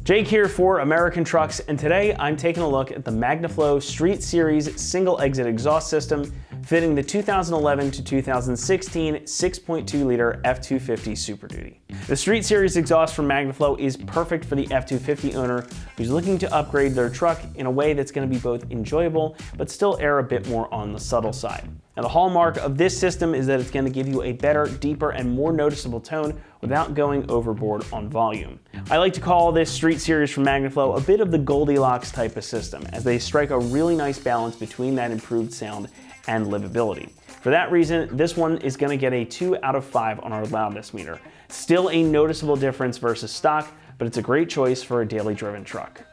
Jake here for American Trucks, and today I'm taking a look at the MagnaFlow Street Series single exit exhaust system fitting the 2011 to 2016 6.2 liter F250 Super Duty. The Street Series exhaust from MagnaFlow is perfect for the F250 owner who's looking to upgrade their truck in a way that's going to be both enjoyable but still err a bit more on the subtle side. Now, the hallmark of this system is that it's going to give you a better, deeper, and more noticeable tone without going overboard on volume. I like to call this Street Series from MagnaFlow a bit of the Goldilocks type of system, as they strike a really nice balance between that improved sound and livability. For that reason, this one is going to get a 2 out of 5 on our loudness meter. Still a noticeable difference versus stock, but it's a great choice for a daily driven truck.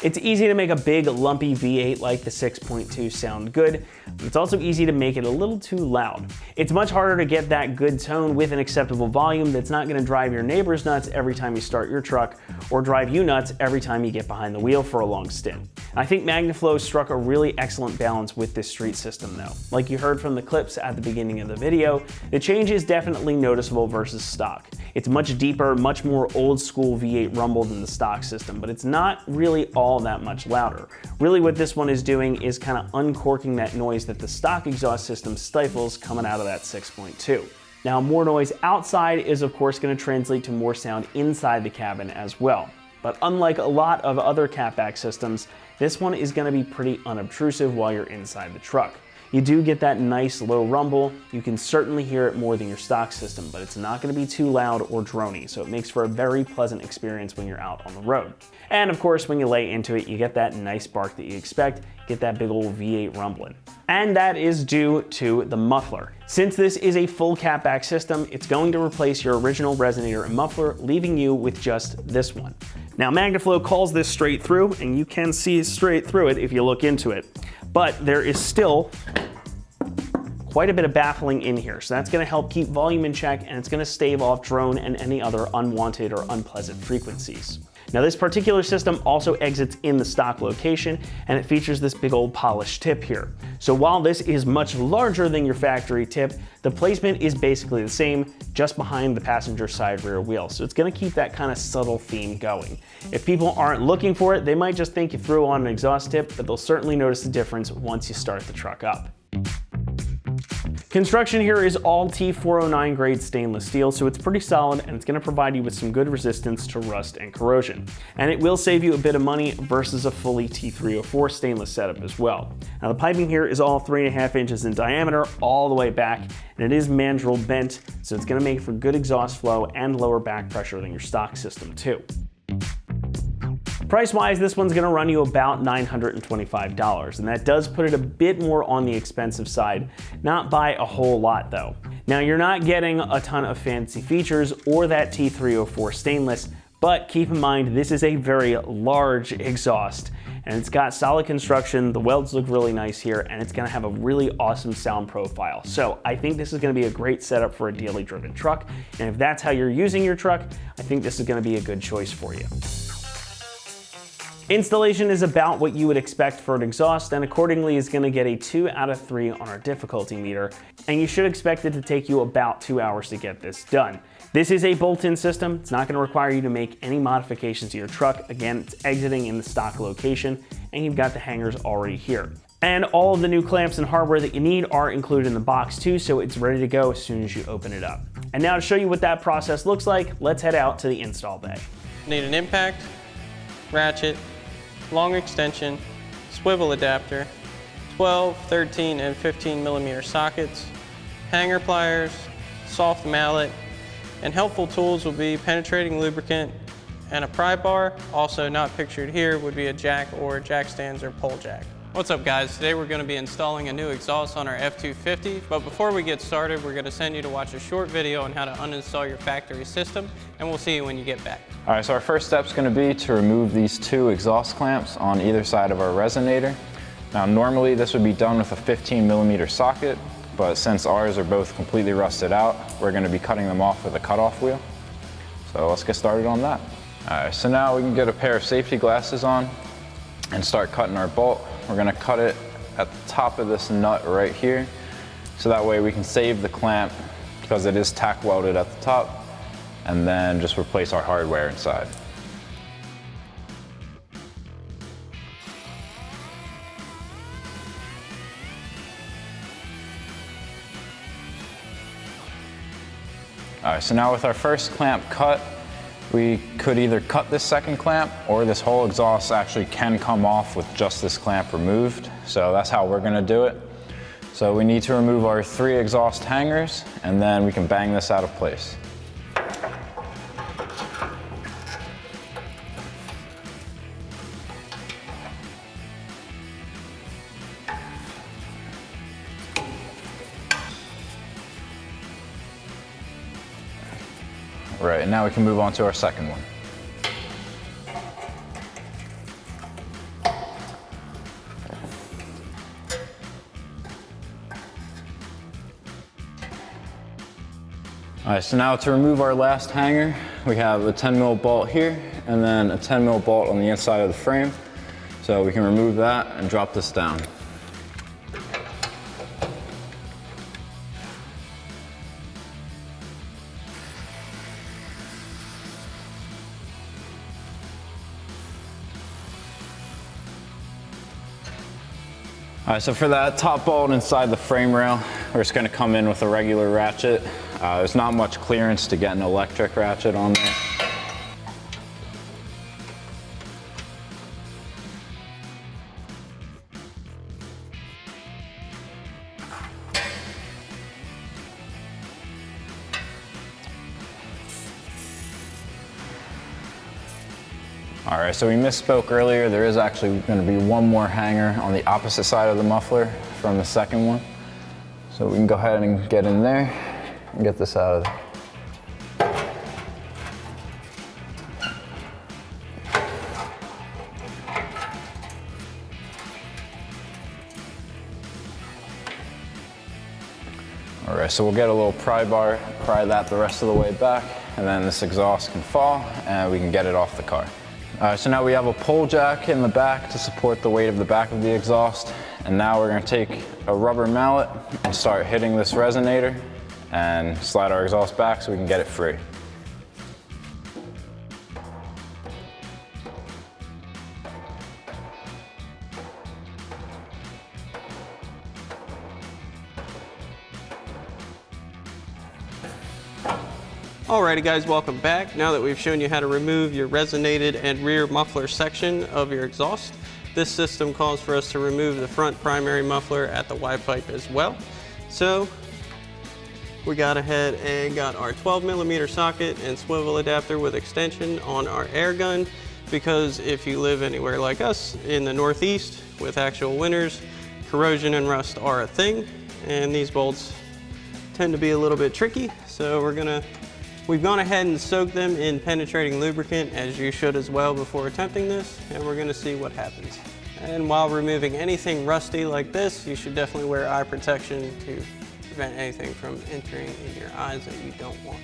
It's easy to make a big, lumpy V8 like the 6.2 sound good, but it's also easy to make it a little too loud. It's much harder to get that good tone with an acceptable volume that's not going to drive your neighbors nuts every time you start your truck, or drive you nuts every time you get behind the wheel for a long stint. I think MagnaFlow struck a really excellent balance with this street system though. Like you heard from the clips at the beginning of the video, the change is definitely noticeable versus stock. It's much deeper, much more old school V8 rumble than the stock system, but it's not really all that much louder. Really what this one is doing is kind of uncorking that noise that the stock exhaust system stifles coming out of that 6.2. Now, more noise outside is of course going to translate to more sound inside the cabin as well. But unlike a lot of other catback systems, this one is going to be pretty unobtrusive while you're inside the truck. You do get that nice low rumble. You can certainly hear it more than your stock system, but it's not going to be too loud or drony, so it makes for a very pleasant experience when you're out on the road. And of course, when you lay into it, you get that nice bark that you expect, get that big old V8 rumbling. And that is due to the muffler. Since this is a full catback system, it's going to replace your original resonator and muffler, leaving you with just this one. Now, MagnaFlow calls this straight through, and you can see straight through it if you look into it. But there is still quite a bit of baffling in here, so that's going to help keep volume in check, and it's going to stave off drone and any other unwanted or unpleasant frequencies. Now, this particular system also exits in the stock location, and it features this big old polished tip here. So while this is much larger than your factory tip, the placement is basically the same, just behind the passenger side rear wheel. So it's going to keep that kind of subtle theme going. If people aren't looking for it, they might just think you threw on an exhaust tip, but they'll certainly notice the difference once you start the truck up. Construction here is all T409 grade stainless steel, so it's pretty solid and it's going to provide you with some good resistance to rust and corrosion. And it will save you a bit of money versus a fully T304 stainless setup as well. Now, the piping here is all 3.5 inches in diameter all the way back, and it is mandrel bent, so it's going to make for good exhaust flow and lower back pressure than your stock system too. Price-wise, this one's gonna run you about $925, and that does put it a bit more on the expensive side, not by a whole lot though. Now, you're not getting a ton of fancy features or that T304 stainless, but keep in mind this is a very large exhaust, and it's got solid construction, the welds look really nice here, and it's gonna have a really awesome sound profile. So I think this is gonna be a great setup for a daily driven truck, and if that's how you're using your truck, I think this is gonna be a good choice for you. Installation is about what you would expect for an exhaust, and accordingly is going to get a 2 out of 3 on our difficulty meter, and you should expect it to take you about 2 hours to get this done. This is a bolt-in system. It's not going to require you to make any modifications to your truck. Again, it's exiting in the stock location, and you've got the hangers already here. And all of the new clamps and hardware that you need are included in the box too, so it's ready to go as soon as you open it up. And now to show you what that process looks like, let's head out to the install bay. Need an impact, ratchet, long extension, swivel adapter, 12, 13, and 15 millimeter sockets, hanger pliers, soft mallet, and helpful tools will be penetrating lubricant and a pry bar. Also not pictured here would be a jack or jack stands or pole jack. What's up guys? Today we're going to be installing a new exhaust on our F250, but before we get started, we're going to send you to watch a short video on how to uninstall your factory system, and we'll see you when you get back. All right, so our first step is going to be to remove these 2 exhaust clamps on either side of our resonator. Now, normally this would be done with a 15 millimeter socket, but since ours are both completely rusted out, we're going to be cutting them off with a cutoff wheel. So let's get started on that. All right, so now we can get a pair of safety glasses on and start cutting our bolt. We're going to cut it at the top of this nut right here, so that way we can save the clamp because it is tack welded at the top, and then just replace our hardware inside. All right, so now with our first clamp cut, we could either cut this second clamp or this whole exhaust actually can come off with just this clamp removed. So that's how we're gonna do it. So we need to remove our 3 exhaust hangers and then we can bang this out of place. Right, and now we can move on to our second one. All right, so now to remove our last hanger, we have a 10mm bolt here and then a 10mm bolt on the inside of the frame. So we can remove that and drop this down. All right, so for that top bolt inside the frame rail, we're just gonna come in with a regular ratchet. There's not much clearance to get an electric ratchet on there. All right, so we misspoke earlier. There is actually going to be one more hanger on the opposite side of the muffler from the second one. So we can go ahead and get in there and get this out of there. All right, so we'll get a little pry bar, pry that the rest of the way back, and then this exhaust can fall and we can get it off the car. So now we have a pole jack in the back to support the weight of the back of the exhaust. And now we're gonna take a rubber mallet and start hitting this resonator and slide our exhaust back so we can get it free. Alrighty guys, welcome back. Now that we've shown you how to remove your resonated and rear muffler section of your exhaust, this system calls for us to remove the front primary muffler at the Y pipe as well. So we got ahead and got our 12mm socket and swivel adapter with extension on our air gun, because if you live anywhere like us in the Northeast with actual winters, corrosion and rust are a thing, and these bolts tend to be a little bit tricky. So we've gone ahead and soaked them in penetrating lubricant, as you should as well before attempting this, and we're gonna see what happens. And while removing anything rusty like this, you should definitely wear eye protection to prevent anything from entering in your eyes that you don't want.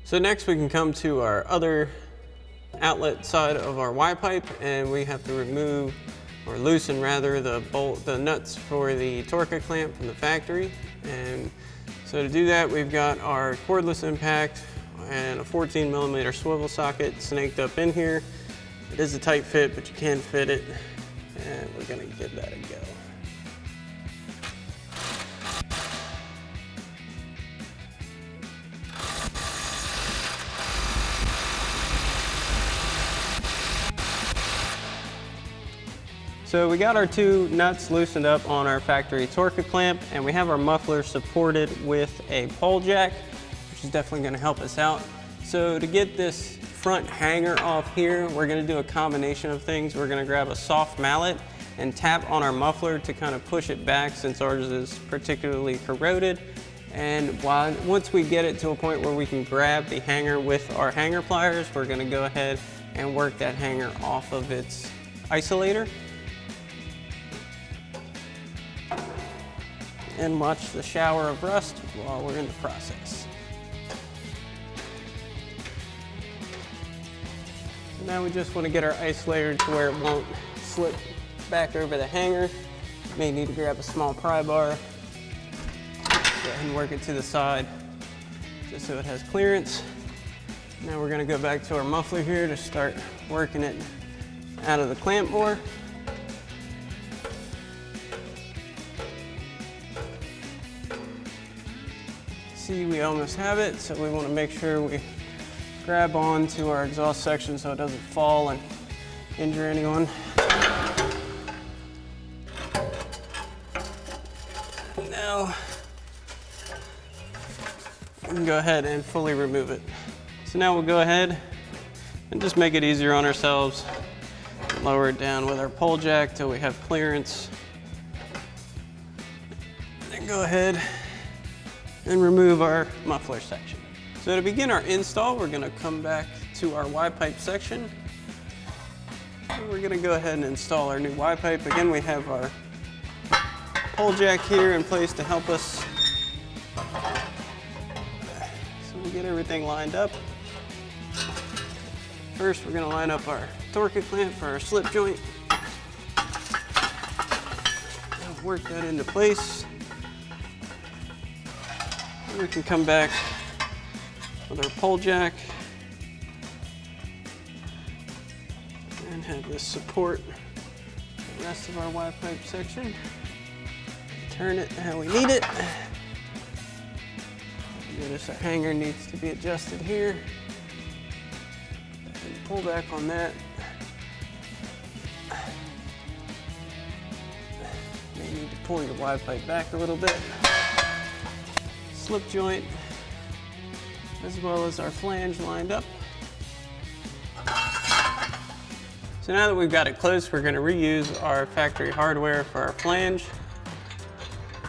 So next we can come to our other outlet side of our Y pipe, and we have to remove, or loosen rather, the nuts for the Torca clamp from the factory. And so to do that, we've got our cordless impact and a 14mm swivel socket snaked up in here. It is a tight fit, but you can fit it, and we're gonna give that a go. So we got our 2 nuts loosened up on our factory Torca clamp, and we have our muffler supported with a pole jack, which is definitely gonna help us out. So to get this front hanger off here, we're gonna do a combination of things. We're gonna grab a soft mallet and tap on our muffler to kind of push it back, since ours is particularly corroded. And once we get it to a point where we can grab the hanger with our hanger pliers, we're gonna go ahead and work that hanger off of its isolator. And watch the shower of rust while we're in the process. So now we just want to get our isolator to where it won't slip back over the hanger. May need to grab a small pry bar. Go ahead and work it to the side just so it has clearance. Now we're going to go back to our muffler here to start working it out of the clamp more. see we almost have it, so we want to make sure we grab on to our exhaust section so it doesn't fall and injure anyone. Now, we can go ahead and fully remove it. So now we'll go ahead and just make it easier on ourselves. Lower it down with our pole jack till we have clearance. Then go ahead and remove our muffler section. So to begin our install, we're gonna come back to our Y-pipe section. And we're gonna go ahead and install our new Y-pipe. Again, we have our pole jack here in place to help us. So we get everything lined up. First, we're gonna line up our Torque clamp for our slip joint. And work that into place. And we can come back with our pole jack and have this support the rest of our Y-pipe section. Turn it how we need it. Notice our hanger needs to be adjusted here. And pull back on that. May need to pull your Y-pipe back a little bit. Slip joint, as well as our flange lined up. So now that we've got it close, we're going to reuse our factory hardware for our flange.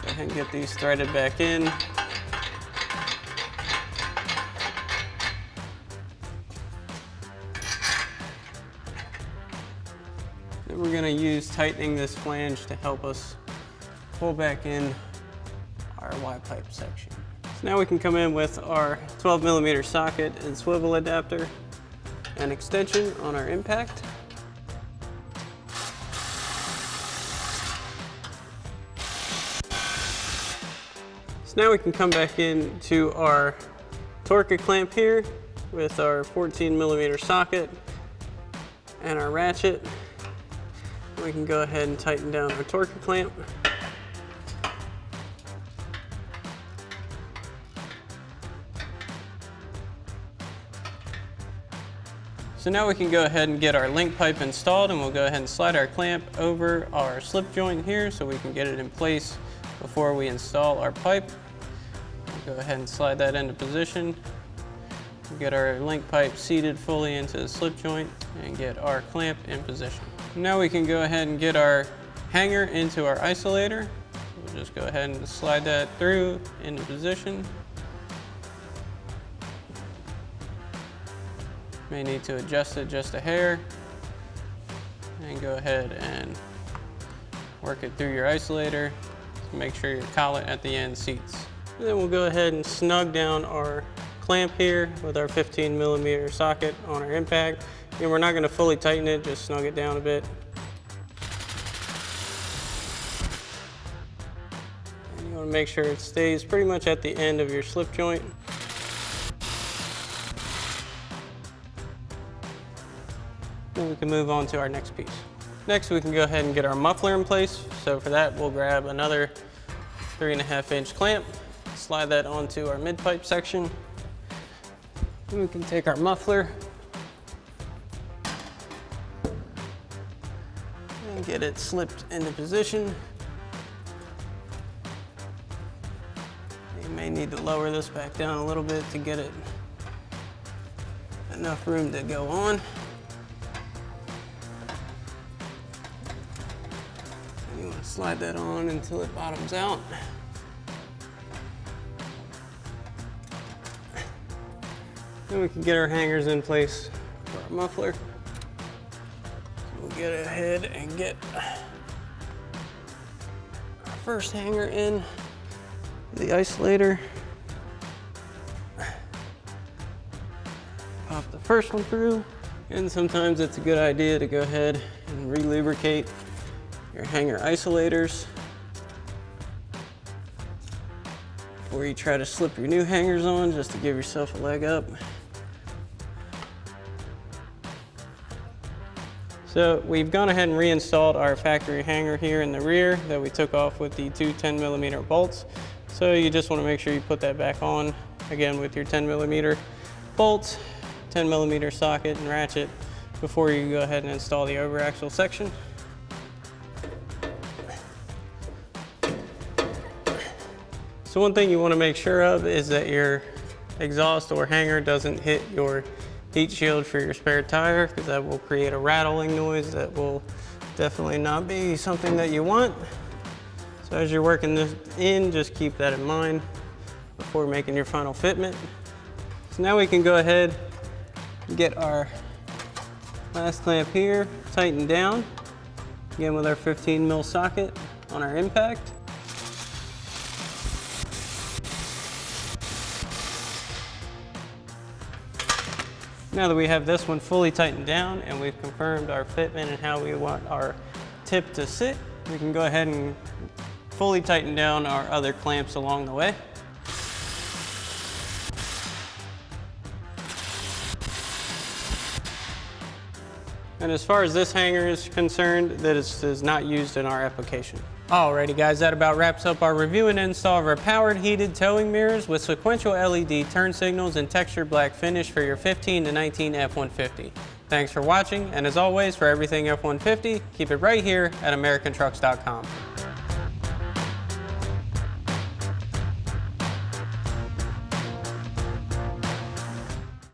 Go ahead and get these threaded back in. Then we're going to use tightening this flange to help us pull back in our Y-pipe section. So now we can come in with our 12mm socket and swivel adapter and extension on our impact. So now we can come back into our Torque clamp here with our 14mm socket and our ratchet. We can go ahead and tighten down our Torque clamp. So now we can go ahead and get our link pipe installed, and we'll go ahead and slide our clamp over our slip joint here so we can get it in place before we install our pipe. We'll go ahead and slide that into position. We'll get our link pipe seated fully into the slip joint and get our clamp in position. Now we can go ahead and get our hanger into our isolator. We'll just go ahead and slide that through into position. May need to adjust it just a hair, and go ahead and work it through your isolator to make sure your collet at the end seats. And then we'll go ahead and snug down our clamp here with our 15mm socket on our impact. And we're not going to fully tighten it, just snug it down a bit. And you want to make sure it stays pretty much at the end of your slip joint. Then we can move on to our next piece. Next, we can go ahead and get our muffler in place. So for that, we'll grab another 3.5-inch clamp, slide that onto our mid-pipe section. Then we can take our muffler and get it slipped into position. You may need to lower this back down a little bit to get it enough room to go on. You want to slide that on until it bottoms out. Then we can get our hangers in place for our muffler. So we'll get ahead and get our first hanger in the isolator. Pop the first one through. And sometimes it's a good idea to go ahead and re-lubricate your hanger isolators before you try to slip your new hangers on, just to give yourself a leg up. So we've gone ahead and reinstalled our factory hanger here in the rear that we took off with the two 10mm bolts. So you just want to make sure you put that back on, again with your 10mm bolts, 10mm socket and ratchet, before you go ahead and install the overaxle section. So one thing you want to make sure of is that your exhaust or hanger doesn't hit your heat shield for your spare tire, because that will create a rattling noise that will definitely not be something that you want. So as you're working this in, just keep that in mind before making your final fitment. So now we can go ahead and get our last clamp here tightened down, again with our 15mm socket on our impact. Now that we have this one fully tightened down and we've confirmed our fitment and how we want our tip to sit, we can go ahead and fully tighten down our other clamps along the way. And as far as this hanger is concerned, that is not used in our application. Alrighty guys, that about wraps up our review and install of our powered heated towing mirrors with sequential LED turn signals and textured black finish for your 15 to 19 F-150. Thanks for watching, and as always, for everything F-150, keep it right here at AmericanTrucks.com.